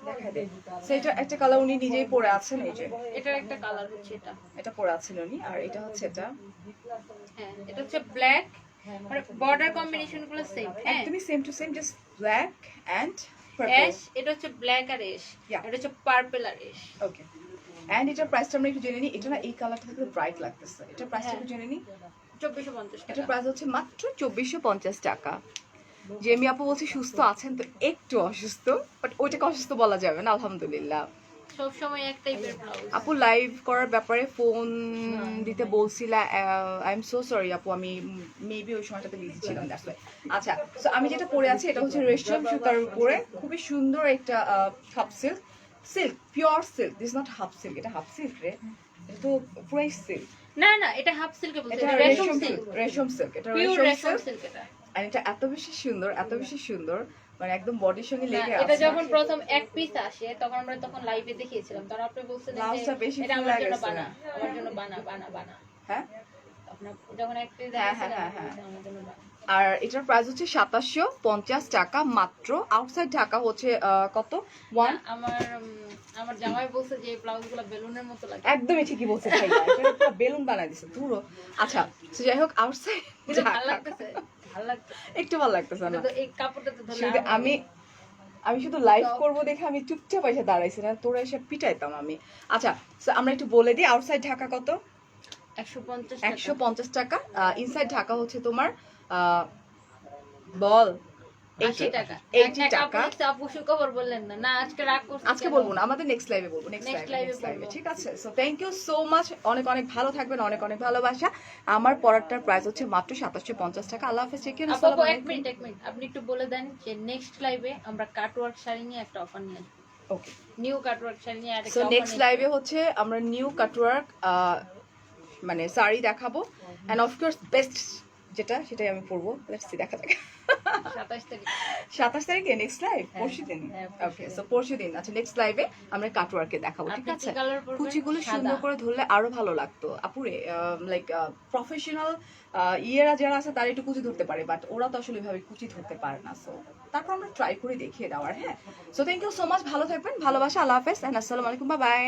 দেখা দে। সেটা একটা কালার উনি নিজেই পরে আছেন, এই যে এটার একটা কালার হচ্ছে এটা। এটা পরে আছেন উনি, আর এটা হচ্ছে এটা হ্যাঁ এটা হচ্ছে ব্ল্যাক, মানে বর্ডার কম্বিনেশন গুলো সেম। হ্যাঁ একদমই same to same, just black and purple. Ash, এটা হচ্ছে ব্ল্যাক আর অ্যাশ, Yeah. এটা হচ্ছে পার্পল আর অ্যাশ। ওকে, এন্ড এটার প্রাইসটা আমরা একটু জেনে নিই। এটা না এই কালারটা থেকে ব্রাইট লাগতেছে। এটার প্রাইসটা হ্যাঁ। একটু জেনে নিই। 2450 এটার টাকা। প্রাইস হচ্ছে মাত্র 2450 টাকা। জেমি আপু বলছে সুস্থ আছেন, তো একটু অসুস্থ, বাট ওইটাকে অসুস্থ বলা যাবে না, আলহামদুলিল্লাহ। সব সময় এক টাইপের ব্লাউজ। আপু লাইভ করার ব্যাপারে ফোন দিতে বলছিলা, আই এম সো সরি আপু, আমি মেবি ওই সময়টাতে বিজি ছিলাম, দ্যাটস ওয়াই। আচ্ছা, সো আমি যেটা পরে আছি এটা হচ্ছে রেশম সুতার উপরে খুবই সুন্দর একটা half silk, pure silk. This not half silk, এটা হাফ সিল্ক রে, এটা তো পুরাই সিল্ক। না না এটা হাফ সিল্কে বলছে, এটা এটা রেশম সিল্ক, রেশম সিল্ক, এটা পিওর রেশম রেশম সিল্ক। সিল্ক এটা। আর এটা এত বেশি সুন্দর, এত বেশি সুন্দর, মানে একদম বডির সঙ্গে না, লেগে এটা আছে। যখন প্রথম এক পিস আসে তখন আমরা তখন লাইভে দেখিয়েছিলাম, তখন আপনি বলছিলেন যে ব্লাউজটা বেশি এটা ফুলে আমার জন্য গেছে। বানা, আমার জন্য বানা বানা বানা। হ্যাঁ, আপনার যখন এক পিস হ্যাঁ, দেখিয়েছিলাম হ্যাঁ, হ্যাঁ। আমার জন্য বানা। আর এটার প্রাইস হচ্ছে 2750 টাকা মাত্র। আউটসাইড ঢাকা হচ্ছে কত? ওয়ান। আমার জামাই বলছে যে এই ব্লাউজগুলো বেলুনের মতো লাগে। একদমই ঠিকই বলছে ভাইয়া, এটা পুরো বেলুন বানাই দিছে পুরো। আচ্ছা, তো যাই হোক, আউটসাইড এটা ভালো লাগতেছে, ভালো লাগতেছে। একটু ভালো লাগতেছে না। এটা তো এই কাপড়টা তো ধরলে শুধু আমি শুধু লাইভ করবো দেখে আমি চুপচাপ এসে দাঁড়াইছি, না তোরা এসে পিটাইতাম আমি। আচ্ছা, so আমরা একটু বলে দিই আউটসাইড ঢাকা কত? 150 150 টাকা। ইনসাইড ঢাকা হচ্ছে তোমার বল 80 টাকা। 80 টাকা। আপু সুখবর বললেন না, না আজকে রাগ করছি। আজকে বলবো না, আমাদের নেক্সট লাইভে বলবো, নেক্সট Next লাইভে live এ বলবো। ঠিক আছে। So thank you so much, অনেক অনেক ভালো থাকবেন, অনেক অনেক ভালোবাসা। আমার পড়াটার প্রাইস হচ্ছে মাত্র 2750 টাকা। আল্লাহ হাফেজ, টেক কেয়ার, আপু আসসালামু এক আলাইকুম। মিনিট আপনি একটু বলে দেন যে নেক্সট লাইভে আমরা কাটওয়ার্ক শাড়ি নিয়ে একটা অফার নিয়ে আসবো। ওকে, নিউ কাটওয়ার্ক শাড়ি নিয়ে সো আরেকটা অফার নেক্সট লাইভে হচ্ছে আমরা নিউ কাটওয়ার্ক মানে শাড়ি দেখাবো, এন্ড অফকোর্স বেস্ট যেটা সেটাই আমি পরবো। লেটস সি, দেখা যাক। 27 তারিখ। 27 তারিখে নেক্সট লাইভ, পরশু দিন। হ্যাঁ, ওকে, সো পরশু দিন। আচ্ছা, নেক্সট লাইভে আমরা কাটওয়ার্কে দেখাবো, ঠিক আপনি কি আছে? কালার পরবেন? কুচিগুলো সাদা। সুন্দর করে ধরলে আরো ভালো লাগতো আপুরে। লাইক প্রফেশনাল ইয়েরা যারা আছে তারা একটু কুচি ধরতে পারে, বাট ওরা তো আসলে এভাবে কুচি ধরতে পারে না। সো তারপর আমরা ট্রাই করে দেখিয়ে দেওয়ার। হ্যাঁ, so thank you so much, ভালো থাকবেন, ভালোবাসা, আল্লাহ হাফেজ, এন্ড আসসালামু আলাইকুম, বাই বাই।